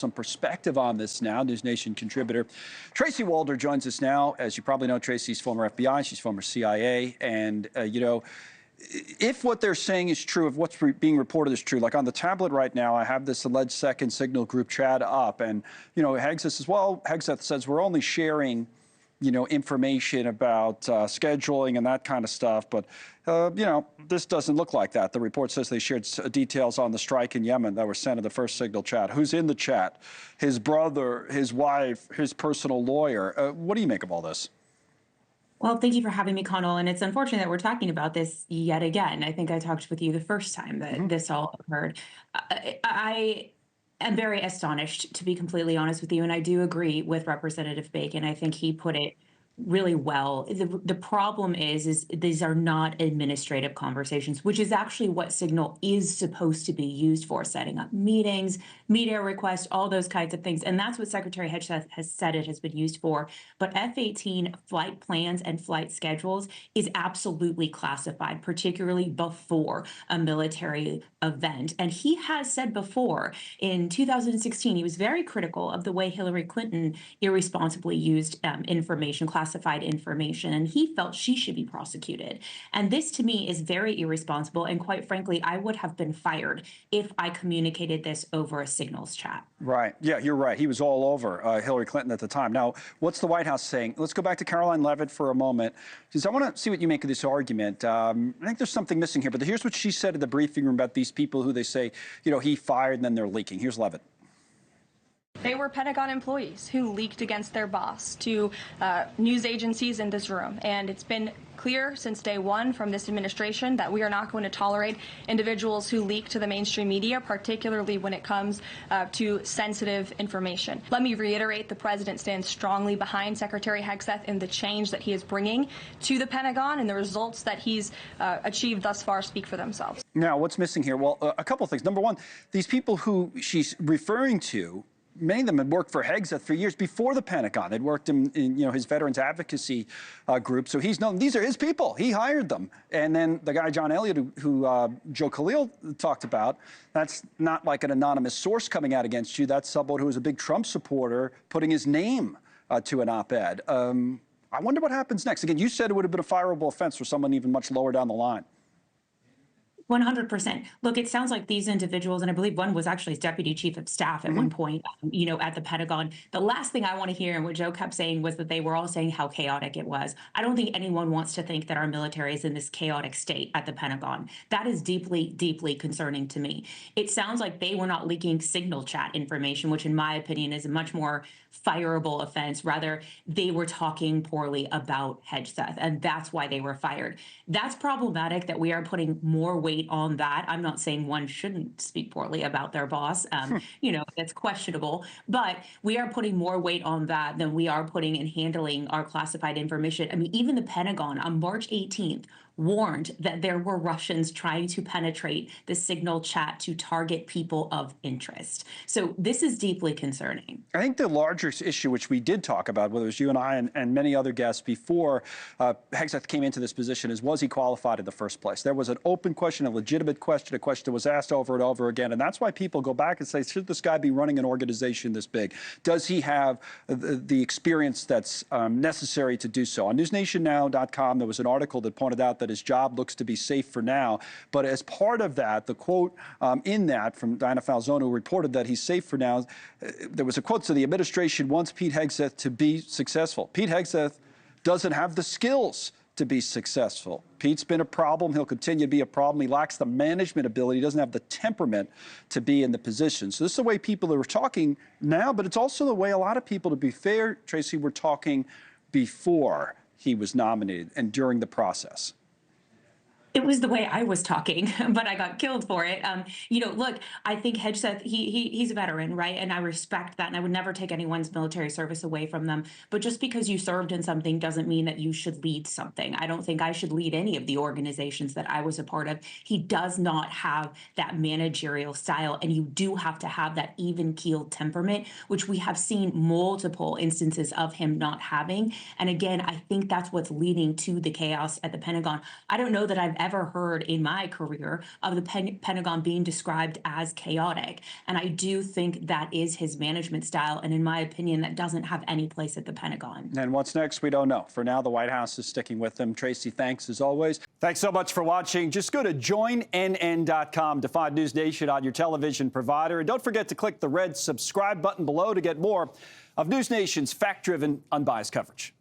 Some perspective on this now. NewsNation contributor Tracy Walder joins us now. As you probably know, Tracy's former FBI, she's former CIA, and if what they're saying is true, if what's being reported is true, like on the tablet right now, I have this alleged second signal group chat up, and Hegseth says, well, Hegseth says we're only sharing information about scheduling and that kind of stuff. But, this doesn't look like that. The report says they shared details on the strike in Yemen that were sent in the first signal chat. Who's in the chat? His brother, his wife, his personal lawyer. What do you make of all this? Well, thank you for having me, Connell. And it's unfortunate that we're talking about this yet again. I think I talked with you the first time that this all occurred. I am very astonished, to be completely honest with you. And I do agree with Representative Bacon. I think he put it really well. The problem is these are not administrative conversations, which is actually what Signal is supposed to be used for, setting up meetings, media requests, all those kinds of things. And that's what Secretary Hegseth has said it has been used for. But F-18 flight plans and flight schedules is absolutely classified, particularly before a military event. And he has said before, in 2016, he was very critical of the way Hillary Clinton irresponsibly used information, classified information, and he felt she should be prosecuted. And this, to me, is very irresponsible. And quite frankly, I would have been fired if I communicated this over a Signals chat. Right. Yeah, you're right. He was all over Hillary Clinton at the time. Now, what's the White House saying? Let's go back to Caroline Leavitt for a moment, because I want to see what you make of this argument. I think there's something missing here, but here's what she said in the briefing room about these people who they say, he fired and then they're leaking. Here's Leavitt. They were Pentagon employees who leaked against their boss to news agencies in this room. And it's been clear since day one from this administration that we are not going to tolerate individuals who leak to the mainstream media, particularly when it comes to sensitive information. Let me reiterate, the president stands strongly behind Secretary Hegseth in the change that he is bringing to the Pentagon, and the results that he's achieved thus far speak for themselves. Now, what's missing here? Well, a couple of things. Number one, these people who she's referring to, many of them had worked for Hegseth for years before the Pentagon. They'd worked in his veterans advocacy group, so he's known these are his people. He hired them. And then the guy John Elliott, who Joe Khalil talked about, that's not like an anonymous source coming out against you. That's someone who was a big Trump supporter putting his name to an op-ed. I wonder what happens next. Again, you said it would have been a fireable offense for someone even much lower down the line. 100%. Look, it sounds like these individuals, and I believe one was actually his deputy chief of staff at one point, at the Pentagon. The last thing I want to hear, and what Joe kept saying, was that they were all saying how chaotic it was. I don't think anyone wants to think that our military is in this chaotic state at the Pentagon. That is deeply, deeply concerning to me. It sounds like they were not leaking signal chat information, which in my opinion is a much more fireable offense. Rather, they were talking poorly about Hegseth, and that's why they were fired. That's problematic that we are putting more weight on that. I'm not saying one shouldn't speak poorly about their boss. That's questionable, but we are putting more weight on that than we are putting in handling our classified information. I mean, even the Pentagon on March 18th warned that there were Russians trying to penetrate the signal chat to target people of interest. So this is deeply concerning. I think the larger issue, which we did talk about, whether it was you and I and many other guests before Hegseth came into this position, is was he qualified in the first place? There was an open question, a legitimate question, a question that was asked over and over again. And that's why people go back and say, should this guy be running an organization this big? Does he have the experience that's necessary to do so? On newsnationnow.com, there was an article that pointed out that his job looks to be safe for now. But as part of that, the quote in that from Diana Falzone, who reported that he's safe for now, there was a quote, so the administration wants Pete Hegseth to be successful. Pete Hegseth doesn't have the skills to be successful. Pete's been a problem. He'll continue to be a problem. He lacks the management ability. He doesn't have the temperament to be in the position. So this is the way people are talking now, but it's also the way a lot of people, to be fair, Tracy, were talking before he was nominated and during the process. It was the way I was talking, but I got killed for it. Look, I think Hegseth, he's a veteran, right? And I respect that, and I would never take anyone's military service away from them. But just because you served in something doesn't mean that you should lead something. I don't think I should lead any of the organizations that I was a part of. He does not have that managerial style, and you do have to have that even-keeled temperament, which we have seen multiple instances of him not having. And again, I think that's what's leading to the chaos at the Pentagon. I don't know that I've ever heard in my career of the Pentagon being described as chaotic. And I do think that is his management style. And in my opinion, that doesn't have any place at the Pentagon. And what's next? We don't know. For now, the White House is sticking with them. Tracy, thanks as always. Thanks so much for watching. Just go to joinnn.com to find NewsNation on your television provider. And don't forget to click the red subscribe button below to get more of NewsNation's fact-driven, unbiased coverage.